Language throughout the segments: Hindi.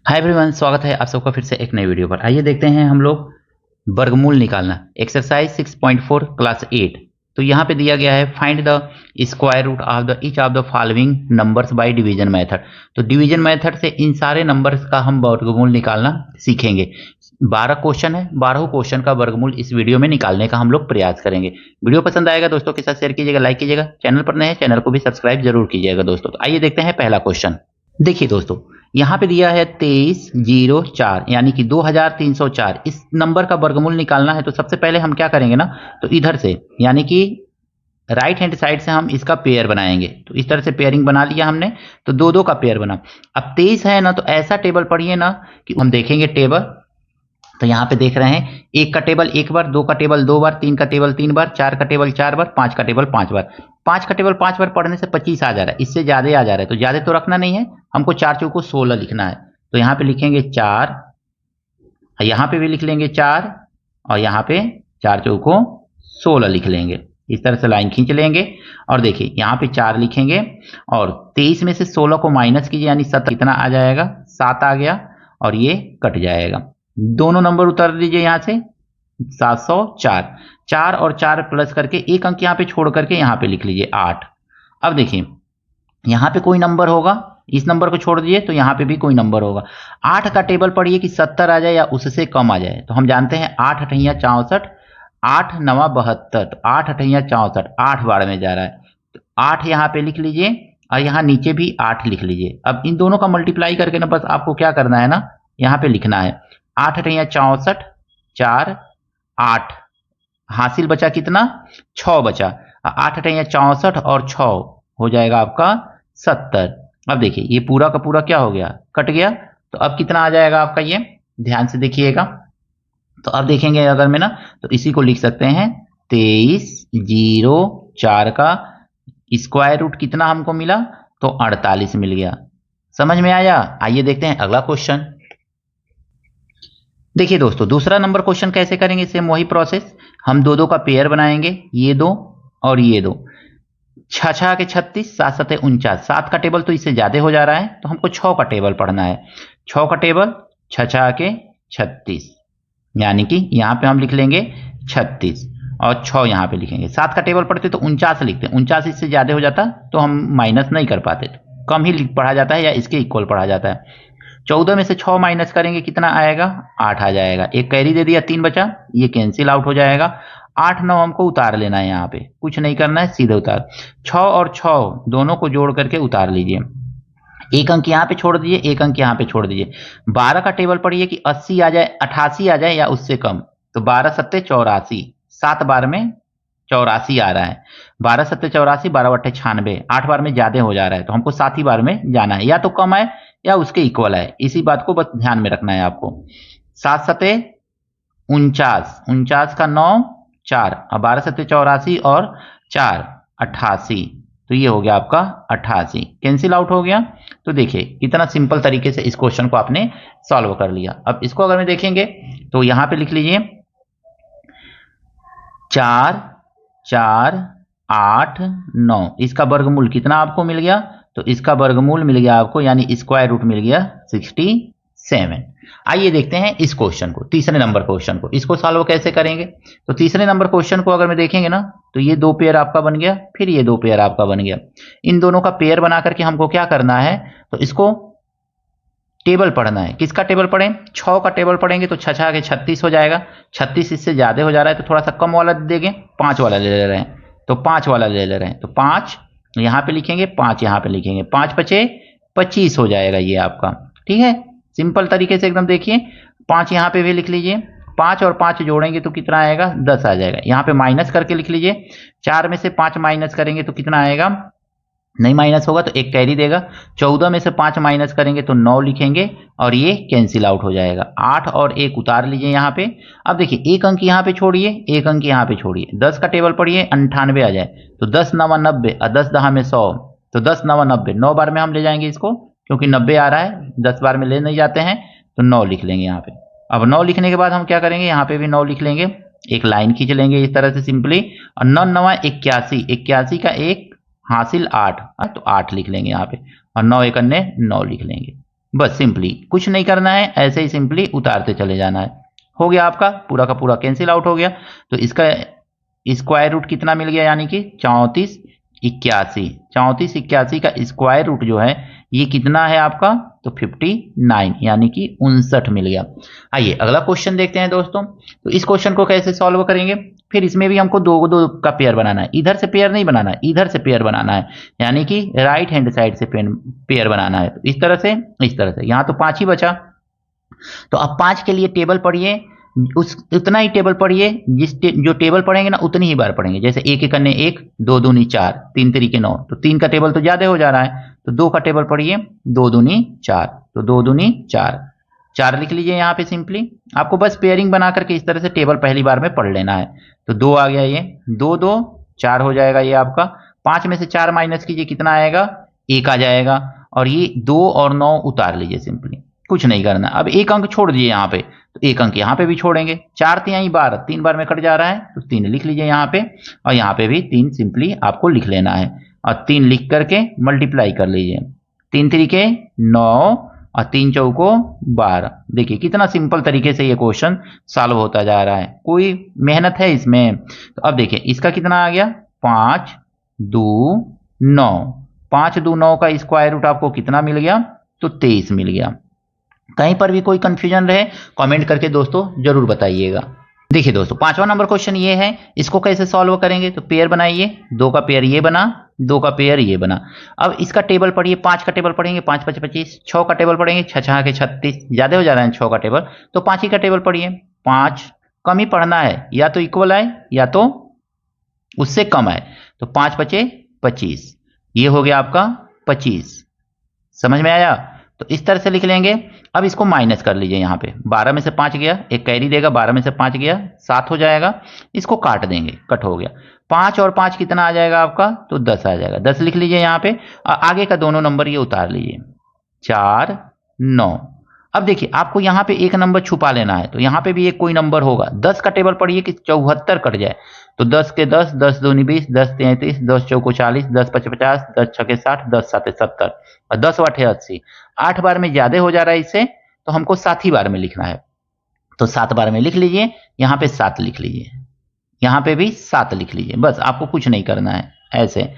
हाय एवरीवन, स्वागत है आप सबका फिर से एक नई वीडियो पर। आइए देखते हैं हम लोग वर्गमूल निकालना। Exercise 6.4 class 8। तो यहाँ पे दिया गया है find the square root of the each of the following numbers by division method. तो डिवीजन मेथड से इन सारे नंबर्स का हम वर्गमूल निकालना सीखेंगे। 12 क्वेश्चन है, 12 क्वेश्चन का वर्गमूल इस वीडियो में निकालने का हम लोग प्रयास करेंगे। वीडियो पसंद आएगा दोस्तों के साथ शेयर कीजिएगा, लाइक कीजिएगा। चैनल पर नए हैं, चैनल को भी सब्सक्राइब जरूर कीजिएगा दोस्तों। तो आइए देखते हैं पहला क्वेश्चन। देखिए दोस्तों, यहाँ पे दिया है 2304 यानी कि 2304। इस नंबर का वर्गमूल निकालना है। तो सबसे पहले हम क्या करेंगे ना, तो इधर से यानी कि राइट हैंड साइड से हम इसका पेयर बनाएंगे। तो इस तरह से पेयरिंग बना लिया हमने। तो दो दो का पेयर बना। अब 23 है ना, तो ऐसा टेबल पढ़िए ना कि हम देखेंगे टेबल। तो यहाँ पे देख रहे हैं, एक का टेबल एक बार, दो का टेबल दो बार, तीन का टेबल तीन बार, चार का टेबल चार बार, पांच का टेबल पांच बार। पांच का टेबल पांच बार पढ़ने से 25 आ जा रहा है, इससे ज्यादा आ जा रहा है। तो ज्यादा तो रखना नहीं है, हमको चार चौको 16 लिखना है। तो यहाँ पे लिखेंगे 4, यहाँ पे भी लिख लेंगे 4, और यहाँ पे चार चौको 16 लिख लेंगे। इस तरह से लाइन खींच लेंगे। और देखिए यहाँ पे 4 लिखेंगे और 23 में से 16 को माइनस कीजिए, यानी 7 कितना आ जाएगा, 7 आ गया। और ये कट जाएगा, दोनों नंबर उतार दीजिए यहाँ से। 704, 4 और 4 प्लस करके एक अंक यहाँ पे छोड़ करके यहाँ पे लिख लीजिए 8। अब देखिए यहाँ पे कोई नंबर होगा, इस नंबर को छोड़ दीजिए तो यहाँ पे भी कोई नंबर होगा। 8 का टेबल पढ़िए कि 70 आ जाए या उससे कम आ जाए। तो हम जानते हैं 8 अठैया 64, 8 नवा 72। तो 8 अठैया 64, 8 बार में जा रहा है। तो 8 यहाँ पे लिख लीजिए और यहाँ नीचे भी 8 लिख लीजिए। अब इन दोनों का मल्टीप्लाई करके ना बस आपको क्या करना है ना, यहाँ पे लिखना है 8 अठैया 64, 4, 8, हासिल बचा कितना, 6 बचा। 8 अठैया 64 और 6 हो जाएगा आपका 70। अब देखिए ये पूरा का पूरा क्या हो गया, कट गया। तो अब कितना आ जाएगा आपका, ये ध्यान से देखिएगा। तो अब देखेंगे अगर मैं ना, तो इसी को लिख सकते हैं 2304 का स्क्वायर रूट कितना हमको मिला, तो 48 मिल गया। समझ में आया। आइए देखते हैं अगला क्वेश्चन। देखिए दोस्तों, दूसरा नंबर क्वेश्चन कैसे करेंगे, सेम वही प्रोसेस। हम दो दो का पेयर बनाएंगे, ये दो और ये दो। 6 6 के 36, 7 7 49। 7 का टेबल तो इससे ज्यादा हो जा रहा है, तो हमको 6 का टेबल पढ़ना है। 6 का टेबल 6 6 के 36, यानी कि यहाँ पे हम लिख लेंगे 36 और 6 यहाँ पे लिखेंगे। 7 का टेबल पढ़ते तो 49 लिखते, 49 इससे ज्यादा हो जाता तो हम माइनस नहीं कर पाते, तो कम ही पढ़ा जाता है या इसके इक्वल पढ़ा जाता है। 14 में से 6 माइनस करेंगे कितना आएगा, 8 आ जाएगा। एक कैरी दे दिया, 3 बचा, ये कैंसिल आउट हो जाएगा। 8 9 हमको उतार लेना है, यहाँ पे कुछ नहीं करना है, सीधे उतार। 6 और 6 दोनों को जोड़ करके उतार लीजिए। एक अंक यहाँ पे छोड़ दीजिए, एक अंक यहाँ पे छोड़ दीजिए। 12 का टेबल पढ़िए कि 80 आ जाए, 88 आ जाए या उससे कम। तो 12 सत्ते 84, 7 बार में 84 आ रहा है। 12 सत्ते 84, 12 बट्टे 96, 8 बार में ज्यादा हो जा रहा है, तो हमको 7 ही बार में जाना है, या तो कम आए या उसके इक्वल है। इसी बात को बस ध्यान में रखना है आपको। 7 सत्ते 49, 49 का 9 4, और 12 सत्ते 84 और 4 88। तो ये हो गया आपका 88, कैंसिल आउट हो गया। तो देखिए कितना सिंपल तरीके से इस क्वेश्चन को आपने सॉल्व कर लिया। अब इसको अगर मैं देखेंगे तो यहाँ पे लिख लीजिए 4 4 8 9। इसका वर्गमूल कितना आपको मिल गया, तो इसका वर्गमूल मिल गया आपको, यानी स्क्वायर रूट मिल गया 67। आइए देखते हैं इस क्वेश्चन को, तीसरे नंबर क्वेश्चन को। इसको सॉल्व कैसे करेंगे, तो तीसरे नंबर क्वेश्चन को अगर मैं देखेंगे ना, तो ये दो पेयर आपका बन गया, फिर ये दो पेयर आपका बन गया। इन दोनों का पेयर बना करके हमको क्या करना है, तो इसको टेबल पढ़ना है। किसका टेबल पढ़ें, 6 का टेबल पढ़ेंगे तो 6 6 के 36 हो जाएगा। 36 इससे ज्यादा हो जा रहा है, तो थोड़ा सा कम वाला देंगे, 5 वाला ले रहे हैं, तो 5 वाला ले रहे हैं। तो 5 यहाँ पे लिखेंगे, 5 यहाँ पे लिखेंगे, 5 पचे 25 हो जाएगा ये आपका। ठीक है, सिंपल तरीके से एकदम देखिए। 5 यहाँ पे भी लिख लीजिए, 5 और 5 जोड़ेंगे तो कितना आएगा, 10 आ जाएगा। यहाँ पे माइनस करके लिख लीजिए, 4 में से 5 माइनस करेंगे तो कितना आएगा, नहीं माइनस होगा तो एक कैरी देगा। 14 में से 5 माइनस करेंगे तो 9 लिखेंगे और ये कैंसिल आउट हो जाएगा। 8 और 1 उतार लीजिए यहाँ पे। अब देखिए एक अंक यहाँ पे छोड़िए, एक अंक यहाँ पे छोड़िए। 10 का टेबल पढ़िए, 98 आ जाए, तो 10 9 90 और 10 10 में 100, तो 10 9 90, 9 बार में हम ले जाएंगे इसको, क्योंकि 90 आ रहा है, 10 बार में ले नहीं जाते हैं, तो 9 लिख लेंगे यहाँ पे। अब 9 लिखने के बाद हम क्या करेंगे, यहाँ पे भी 9 लिख लेंगे, एक लाइन खींच लेंगे इस तरह से सिंपली। और 9 9 81, 81 का 1 हासिल 8, तो 8 लिख लेंगे यहाँ पे, और 9 1 9 लिख लेंगे। बस सिंपली कुछ नहीं करना है, ऐसे ही सिंपली उतारते चले जाना है। हो गया आपका पूरा का पूरा कैंसिल आउट हो गया। तो इसका स्क्वायर रूट कितना मिल गया, यानी कि 3481। 3481 का स्क्वायर रूट जो है ये कितना है आपका, तो 59 यानी कि 59 मिल गया। आइए अगला क्वेश्चन देखते हैं दोस्तों। तो इस क्वेश्चन को कैसे सॉल्व करेंगे, फिर इसमें भी हमको दो दो का पेयर बनाना है। इधर से पेयर नहीं बनाना है, इधर से पेयर बनाना है, यानी कि राइट हैंड साइड से पेयर बनाना है। तो इस तरह से, इस तरह से। यहाँ तो 5 ही बचा, तो अब 5 के लिए टेबल पढ़िए, उतना ही टेबल पढ़िए, जो टेबल पढ़ेंगे ना उतनी ही बार पढ़ेंगे। जैसे 1 एक अन्य 1, 2 दूनी 4, 3 तरीके 9, तो 3 का टेबल तो ज्यादा हो जा रहा है, तो 2 का टेबल पढ़िए, 2 दूनी 4, तो 2 दूनी 4, 4 लिख लीजिए यहाँ पे सिंपली। आपको बस पेयरिंग बना करके इस तरह से टेबल पहली बार में पढ़ लेना है। तो 2 आ गया, ये 2 2 4 हो जाएगा ये आपका। 5 में से 4 माइनस कीजिए, कितना आएगा, 1 आ जाएगा। और ये 2 और 9 उतार लीजिए सिंपली, कुछ नहीं करना। अब एक अंक छोड़ दीजिए यहाँ पे, तो एक अंक यहाँ पे भी छोड़ेंगे। 4 तिहाई बार 3 बार में कट जा रहा है, तो 3 लिख लीजिए यहाँ पे, और यहाँ पे भी 3 सिंपली आपको लिख लेना है। और 3 लिख करके मल्टीप्लाई कर लीजिए, 3 तरीके 9 और 3 चौको 12। देखिए कितना सिंपल तरीके से ये क्वेश्चन सॉल्व होता जा रहा है, कोई मेहनत है इसमें। तो अब देखिए इसका कितना आ गया, 5 2 9। 5 2 9 का स्क्वायर रूट आपको कितना मिल गया, तो 23 मिल गया। कहीं पर भी कोई कंफ्यूजन रहे कमेंट करके दोस्तों जरूर बताइएगा। देखिए दोस्तों 5वां नंबर क्वेश्चन ये है, इसको कैसे सॉल्व करेंगे, तो पेयर बनाइए। 2 का पेयर ये बना, 2 का पेयर ये बना। अब इसका टेबल पढ़िए, 5 का टेबल पढ़ेंगे, 5 5 25। 6 का टेबल पढ़ेंगे, 6 6 के 36, ज्यादा हो जा रहा है 6 का टेबल, तो 5 ही का टेबल पढ़िए। 5 कम ही पढ़ना है, या तो इक्वल आए या तो उससे कम आए। तो 5 5 25, ये हो गया आपका 25। समझ में आया, तो इस तरह से लिख लेंगे। अब इसको माइनस कर लीजिए, यहाँ पे 12 में से 5 गया, एक कैरी देगा, 12 में से 5 गया 7 हो जाएगा। इसको काट देंगे, कट हो गया। 5 और 5 कितना आ जाएगा आपका, तो 10 आ जाएगा। 10 लिख लीजिए यहाँ पे, और आगे का दोनों नंबर ये उतार लीजिए, 4 9। अब देखिए आपको यहाँ पे एक नंबर छुपा लेना है, तो यहाँ पे भी एक कोई नंबर होगा। 10 का टेबल पढ़िए कि 74 कट जाए, तो 10 के 10, 10 दूनी 20, 10 33, 10 चौको 40, 10 5 50, 10 6 60, 10 7 70, और 10 8 80। 8 बार में ज्यादा हो जा रहा है इससे, तो हमको 7 ही बार में लिखना है। तो 7 बार में लिख लीजिए, यहाँ पे 7 लिख लीजिए, यहाँ पे भी 7 लिख लीजिए। बस आपको कुछ नहीं करना है, ऐसे।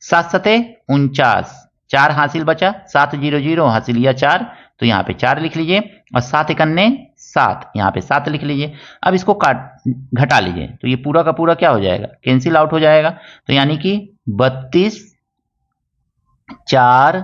7 7 49, 4 हासिल बचा, 7 0 0 हासिल लिया 4, तो यहाँ पे 4 लिख लीजिए। और 7 1 7, यहाँ पे 7 लिख लीजिए। अब इसको काट घटा लीजिए, तो ये पूरा का पूरा क्या हो जाएगा, कैंसिल आउट हो जाएगा। तो यानी कि 32 4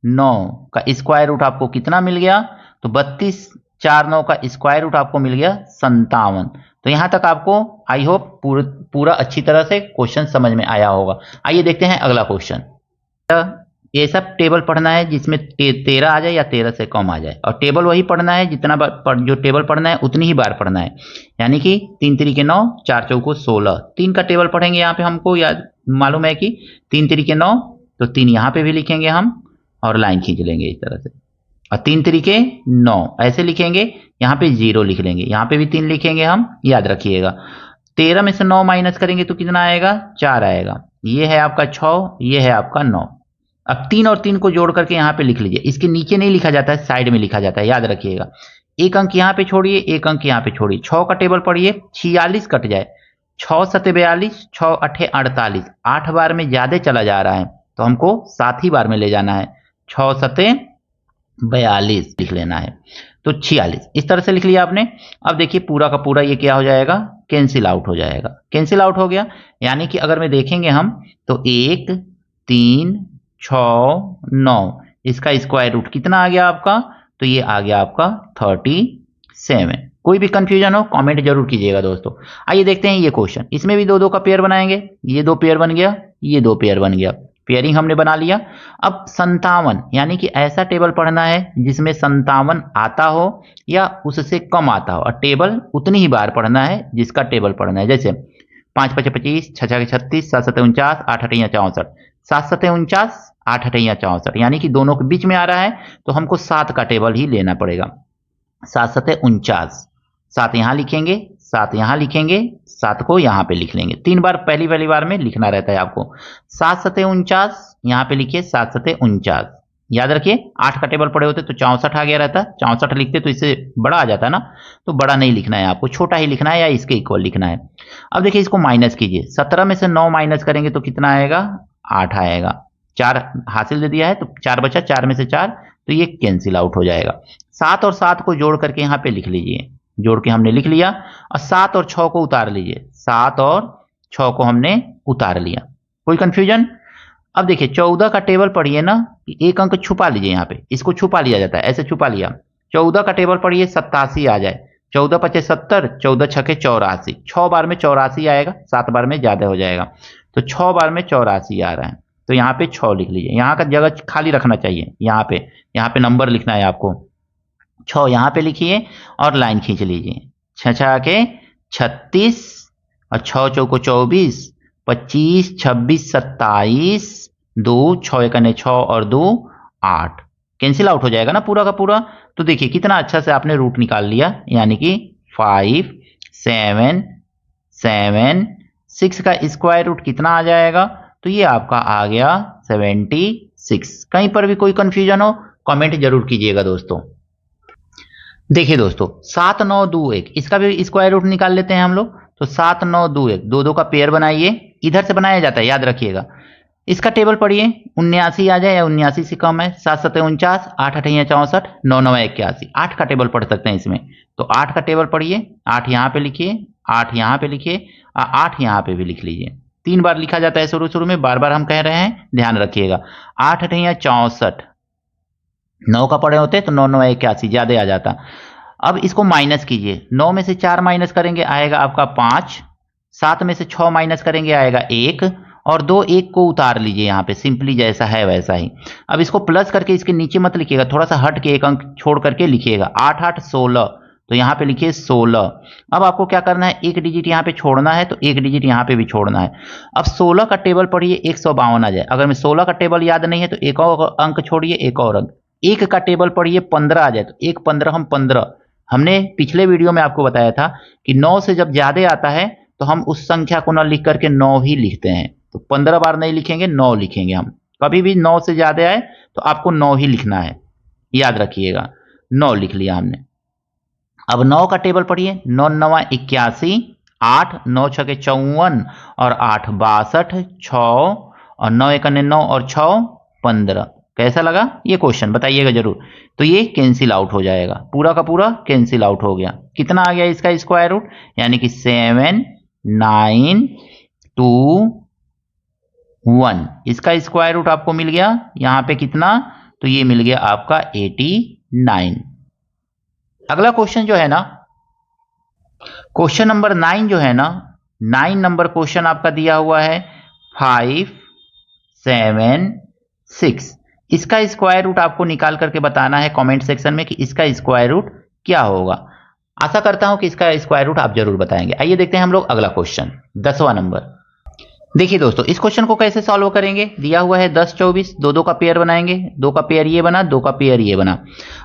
9 का स्क्वायर रूट आपको कितना मिल गया, तो 32 4 9 का स्क्वायर रूट आपको मिल गया 57। तो यहां तक आपको आई होप पूरा अच्छी तरह से क्वेश्चन समझ में आया होगा। आइए देखते हैं अगला क्वेश्चन। ये सब टेबल पढ़ना है जिसमें 13 आ जाए या 13 से कम आ जाए, और टेबल वही पढ़ना है जितना बार जो टेबल पढ़ना है उतनी ही बार पढ़ना है। यानी कि 3 तरीके 9, 4 चौको 16। 3 का टेबल पढ़ेंगे, यहाँ पे हमको याद मालूम है कि 3 तरीके 9, तो 3 यहाँ पे भी लिखेंगे हम, और लाइन खींच लेंगे इस तरह से। और 3 तरीके 9 ऐसे लिखेंगे, यहाँ पे 0 लिख लेंगे, यहाँ पे भी 3 लिखेंगे हम, याद रखिएगा। 13 में से 9 माइनस करेंगे तो कितना आएगा, 4 आएगा। ये है आपका 6, ये है आपका 9। अब 3 और 3 को जोड़ करके यहाँ पे लिख लीजिए। इसके नीचे नहीं लिखा जाता है, साइड में लिखा जाता है, याद रखिएगा। एक अंक यहाँ पे छोड़िए, एक अंक यहाँ पे छोड़िए। 6 का टेबल पढ़िए, 46 कट जाए, 6 7 42, 6 8 48। 8 बार में ज्यादा चला जा रहा है, तो हमको 7 ही बार में ले जाना है। 6 7 42 लिख लेना है, तो 46 इस तरह से लिख लिया आपने। अब देखिए पूरा का पूरा ये क्या हो जाएगा, कैंसिल आउट हो जाएगा। कैंसिल आउट हो गया, यानी कि अगर में देखेंगे हम तो 1 3 6 9, इसका स्क्वायर रूट कितना आ गया आपका, तो ये आ गया आपका 37। कोई भी कंफ्यूजन हो कमेंट जरूर कीजिएगा दोस्तों। आइए देखते हैं ये क्वेश्चन। इसमें भी 2 2 का पेयर बनाएंगे, ये 2 पेयर बन गया, ये 2 पेयर बन गया। पेयरिंग हमने बना लिया। अब 57 यानी कि ऐसा टेबल पढ़ना है जिसमें 57 आता हो या उससे कम आता हो, और टेबल उतनी ही बार पढ़ना है जिसका टेबल पढ़ना है। जैसे 5 5 25, 6 6 36, 7 7 49, 8 8 64, 7 7 49, 8 8 64, यानी कि दोनों के बीच में आ रहा है, तो हमको 7 का टेबल ही लेना पड़ेगा। 7 7 49, 7 यहाँ लिखेंगे, 7 यहाँ लिखेंगे, 7 को यहाँ पे लिख लेंगे। 3 बार पहली बार में लिखना रहता है आपको। 7 7 49, यहाँ पे लिखिए 7 7 49, याद रखिए 8 का टेबल पड़े होते तो 64 आ गया रहता, 64 लिखते तो इससे बड़ा आ जाता ना, तो बड़ा नहीं लिखना है आपको, छोटा ही लिखना है या इसके इक्वल लिखना है। अब देखिए इसको माइनस कीजिए, 17 में से 9 माइनस करेंगे तो कितना आएगा, 8 आएगा। 4 हासिल दे दिया है तो 4 बचा, 4 में से 4 तो ये कैंसिल आउट हो जाएगा। 7 और 7 को जोड़ करके यहाँ पे लिख लीजिए, जोड़ के हमने लिख लिया, और 7 और 6 को उतार लीजिए, 7 और 6 को हमने उतार लिया। कोई कंफ्यूजन? अब देखिए 14 का टेबल पढ़िए ना, एक अंक छुपा लीजिए, यहाँ पे इसको छुपा लिया जाता है, ऐसे छुपा लिया। 14 का टेबल पढ़िए 87 आ जाए, 14 पचे 70, 14 छके 84, 6 बार में 84 आएगा, 7 बार में ज्यादा हो जाएगा, तो 6 बार में 84 आ रहा है, तो यहाँ पे 6 लिख लीजिए। यहाँ का जगह खाली रखना चाहिए, यहाँ पे नंबर लिखना है आपको, 6 यहाँ पे लिखिए और लाइन खींच लीजिए, 6 के 36 और 6 चौको 24, 25 26 27, 2 6 एकने 6 और 2 8, कैंसिल आउट हो जाएगा ना पूरा का पूरा। तो देखिए कितना अच्छा से आपने रूट निकाल लिया, यानी कि 5 7 7 6 का स्क्वायर रूट कितना आ जाएगा, तो ये आपका आ गया 76। कहीं पर भी कोई कंफ्यूजन हो कमेंट जरूर कीजिएगा दोस्तों। देखिए दोस्तों 7 9 2 1, इसका भी स्क्वायर रूट निकाल लेते हैं हम लोग। तो 7 9 2 1, दो का पेयर बनाइए, इधर से बनाया जाता है याद रखिएगा। इसका टेबल पढ़िए 79 आ जाए या 79 से कम है, 7 7 49, 8 8 64, 9 9 81, 8 का टेबल पढ़ सकते हैं इसमें। तो 8 का टेबल पढ़िए, 8 यहाँ पे लिखिए, 8 यहाँ पे लिखिए, 8 यहाँ पे भी लिख लीजिए। 3 बार लिखा जाता है शुरू शुरू में, बार बार हम कह रहे हैं, ध्यान रखिएगा। 8 8 64, 9 का पढ़े होते तो 9 9 81 ज्यादा आ जाता। अब इसको माइनस कीजिए, 9 में से 4 माइनस करेंगे आएगा आपका 5, 7 में से 6 माइनस करेंगे आएगा 1, और 2 1 को उतार लीजिए यहाँ पे, सिंपली जैसा है वैसा ही। अब इसको प्लस करके इसके नीचे मत लिखिएगा, थोड़ा सा हट के एक अंक छोड़ करके लिखिएगा, 8 8 16, तो यहाँ पे लिखिए 16। अब आपको क्या करना है, एक डिजिट यहाँ पे छोड़ना है तो एक डिजिट यहाँ पे भी छोड़ना है। अब 16 का टेबल पढ़िए 152 आ जाए, अगर मैं 16 का टेबल याद नहीं है तो एक और अंक छोड़िए, एक और अंक। 1 का टेबल पढ़िए 15 आ जाए, तो 1 15 हम 15, हमने पिछले वीडियो में आपको बताया था कि 9 से जब ज्यादा आता है तो हम उस संख्या को ना लिख करके 9 ही लिखते हैं, तो 15 बार नहीं लिखेंगे, 9 लिखेंगे हम। कभी भी 9 से ज्यादा आए तो आपको 9 ही लिखना है, याद रखिएगा। 9 लिख लिया हमने। अब 9 का टेबल पढ़िए, 9 9 81, 8 9 6 54 और 8 62, 6 और 9 1 9 और 6 15। कैसा लगा ये क्वेश्चन बताइएगा जरूर। तो ये कैंसिल आउट हो जाएगा, पूरा का पूरा कैंसिल आउट हो गया। कितना आ गया इसका स्क्वायर रूट, यानी कि 7 9 2 1, इसका स्क्वायर रूट आपको मिल गया यहां पे कितना, तो ये मिल गया आपका 89। अगला क्वेश्चन जो है ना, क्वेश्चन नंबर 9 जो है ना, 9 नंबर क्वेश्चन आपका दिया हुआ है 5 7 6। इसका स्क्वायर रूट आपको निकाल करके बताना है कमेंट सेक्शन में कि इसका स्क्वायर रूट क्या होगा। आशा करता हूं कि इसका स्क्वायर रूट आप जरूर बताएंगे। आइए देखते हैं हम लोग अगला क्वेश्चन, 10वां नंबर। देखिए दोस्तों इस क्वेश्चन को कैसे सॉल्व करेंगे, दिया हुआ है 10 24, दो का पेयर बनाएंगे, 2 का पेयर ये बना, 2 का पेयर ये बना।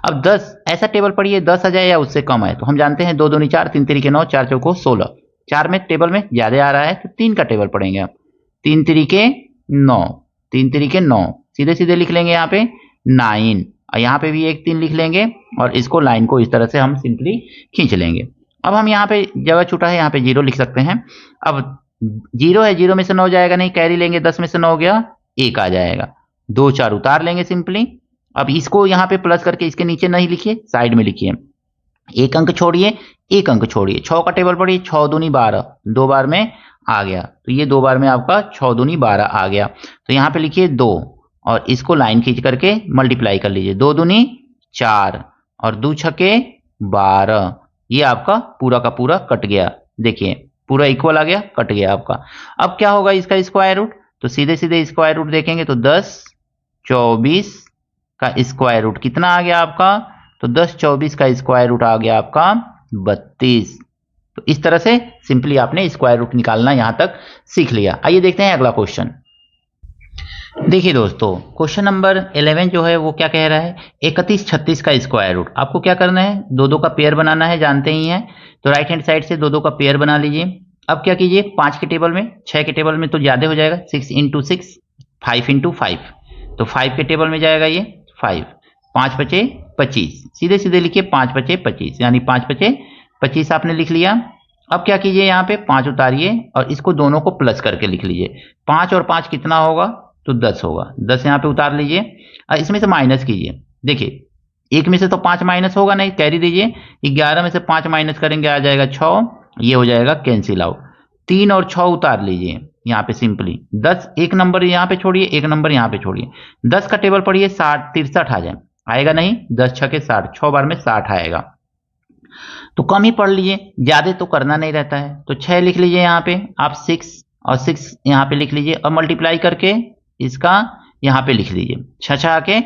अब 10 ऐसा टेबल पढ़िए 10 आ जाए या उससे कम आए, तो हम जानते हैं 2 दूनी 4, 3 3 9, 4 चौको 16। 4 में टेबल में ज्यादा आ रहा है तो 3 का टेबल पढ़ेंगे आप, 3 3 9, 3 3 9, सीधे सीधे लिख लेंगे यहाँ पे 9, और यहाँ पे भी एक 3 लिख लेंगे, और इसको लाइन को इस तरह से हम सिंपली खींच लेंगे। अब हम यहाँ पे जगह छूटा है, यहाँ पे 0 लिख सकते हैं। अब 0 है, 0 में से 9 जाएगा नहीं, कैरी लेंगे, 10 में से 9 गया 1 आ जाएगा, 2 4 उतार लेंगे सिंपली। अब इसको यहाँ पे प्लस करके इसके नीचे नहीं लिखिए, साइड में लिखिए, एक अंक छोड़िए, एक अंक छोड़िए। 6 का टेबल पढ़िए, 6 दूनी 12, 2 बार में आ गया, तो ये 2 बार में आपका 6 दूनी 12 आ गया। तो यहाँ पे लिखिए 2, और इसको लाइन खींच करके मल्टीप्लाई कर लीजिए, 2 दूनी 4 और 2 छके 12, ये आपका पूरा का पूरा कट गया। देखिए पूरा इक्वल आ गया, कट गया आपका। अब क्या होगा इसका स्क्वायर रूट, तो सीधे सीधे स्क्वायर रूट देखेंगे तो 10 24 का स्क्वायर रूट कितना आ गया आपका, तो 10 24 का स्क्वायर रूट आ गया आपका 32। तो इस तरह से सिंपली आपने स्क्वायर रूट निकालना यहां तक सीख लिया। आइए देखते हैं अगला क्वेश्चन। देखिए दोस्तों क्वेश्चन नंबर 11 जो है वो क्या कह रहा है, 31 36 का स्क्वायर रूट। आपको क्या करना है, 2 का पेयर बनाना है, जानते ही हैं। तो राइट हैंड साइड से 2 का पेयर बना लीजिए। अब क्या कीजिए, 5 के टेबल में, 6 के टेबल में तो ज्यादा हो जाएगा, 6 × 6 5 × 5, तो 5 के टेबल में जाएगा ये 5, 5 बचे 25, सीधे सीधे लिखिए 5 बचे 25, यानी 5 बचे 25 आपने लिख लिया। अब क्या कीजिए, यहाँ पे 5 उतारिए और इसको दोनों को प्लस करके लिख लीजिए। 5 और 5 कितना होगा, तो 10 होगा। 10 यहाँ पे उतार लीजिए और इसमें से माइनस कीजिए। देखिए एक में से तो 5 माइनस होगा नहीं, कैरी दीजिए। 11 में से 5 माइनस करेंगे आ जाएगा 6, ये हो जाएगा कैंसिल आउट। 3 और 6 उतार लीजिए यहाँ पे सिंपली। 10 एक नंबर यहाँ पे छोड़िए, एक नंबर यहाँ पे छोड़िए। 10 का टेबल पढ़िए 60 63 आ जाए, आएगा नहीं। 10 छके 60, 6 बार में 60 आएगा। तो कम ही पढ़ लीजिए, ज्यादा तो करना नहीं रहता है। तो 6 लिख लीजिए यहाँ पे आप, 6 और 6 यहाँ पे लिख लीजिए और मल्टीप्लाई करके इसका यहाँ पे लिख लीजिए। 6 आके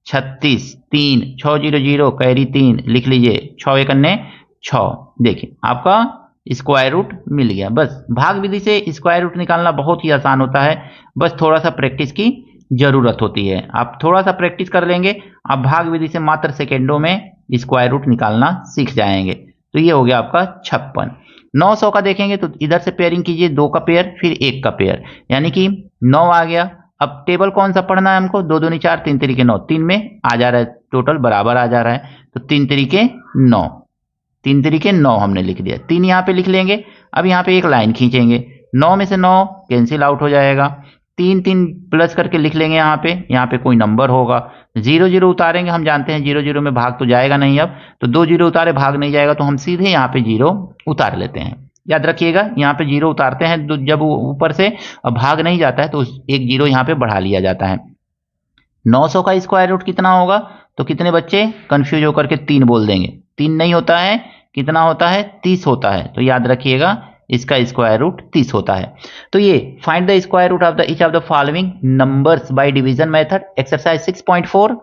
36, 3 6 0 0 कैरी 3 लिख लीजिए। 6 एक अन्य 6। देखिए आपका स्क्वायर रूट मिल गया। बस भाग विधि से स्क्वायर रूट निकालना बहुत ही आसान होता है, बस थोड़ा सा प्रैक्टिस की जरूरत होती है। आप थोड़ा सा प्रैक्टिस कर लेंगे, आप भाग विधि से मात्र सेकेंडों में स्क्वायर रूट निकालना सीख जाएंगे। तो ये हो गया आपका 56। 900 का देखेंगे तो इधर से पेयरिंग कीजिए, 2 का पेयर फिर 1 का पेयर, यानी कि 9 आ गया। अब टेबल कौन सा पढ़ना है हमको, 2 दूनी 4 3 तरीके 9, 3 में आ जा रहा है, टोटल बराबर आ जा रहा है। तो 3 तरीके 9, 3 तरीके 9 हमने लिख दिया। 3 यहाँ पे लिख लेंगे। अब यहाँ पे एक लाइन खींचेंगे, 9 में से 9 कैंसिल आउट हो जाएगा। 3 3 प्लस करके लिख लेंगे यहाँ पे कोई नंबर होगा। 0 0 उतारेंगे, हम जानते हैं 0 0 में भाग तो जाएगा नहीं। अब तो 2 0 उतारे भाग नहीं जाएगा, तो हम सीधे यहाँ पे 0 उतार लेते हैं। याद रखिएगा यहाँ पे 0 उतारते हैं जब ऊपर से भाग नहीं जाता है तो एक 0 यहाँ पे बढ़ा लिया जाता है। 900 का स्क्वायर रूट कितना होगा, तो कितने बच्चे कंफ्यूज होकर के 3 बोल देंगे। 3 नहीं होता है, कितना होता है, 30 होता है। तो याद रखिएगा इसका स्क्वायर रूट 30 होता है। तो ये find the square root of the each of the following numbers by division method, exercise 6.4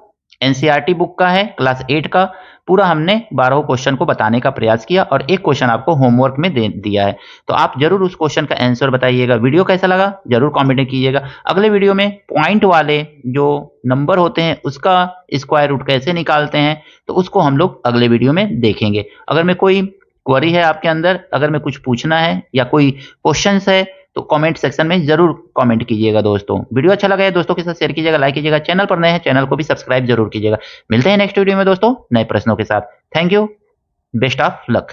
NCERT book का है, क्लास 8 का। पूरा हमने 12 क्वेश्चन को बताने का प्रयास किया और एक क्वेश्चन आपको होमवर्क में दे दिया है। तो आप जरूर उस क्वेश्चन का आंसर बताइएगा। वीडियो कैसा लगा जरूर कमेंट कीजिएगा। अगले वीडियो में पॉइंट वाले जो नंबर होते हैं उसका स्क्वायर रूट कैसे निकालते हैं, तो उसको हम लोग अगले वीडियो में देखेंगे। अगर मैं कोई क्वेरी है आपके अंदर, अगर मैं कुछ पूछना है या कोई क्वेश्चंस है, तो कमेंट सेक्शन में जरूर कमेंट कीजिएगा। दोस्तों वीडियो अच्छा लगा है दोस्तों के साथ शेयर कीजिएगा, लाइक कीजिएगा। चैनल पर नए हैं चैनल को भी सब्सक्राइब जरूर कीजिएगा। मिलते हैं नेक्स्ट वीडियो में दोस्तों नए प्रश्नों के साथ। Thank you, best of luck.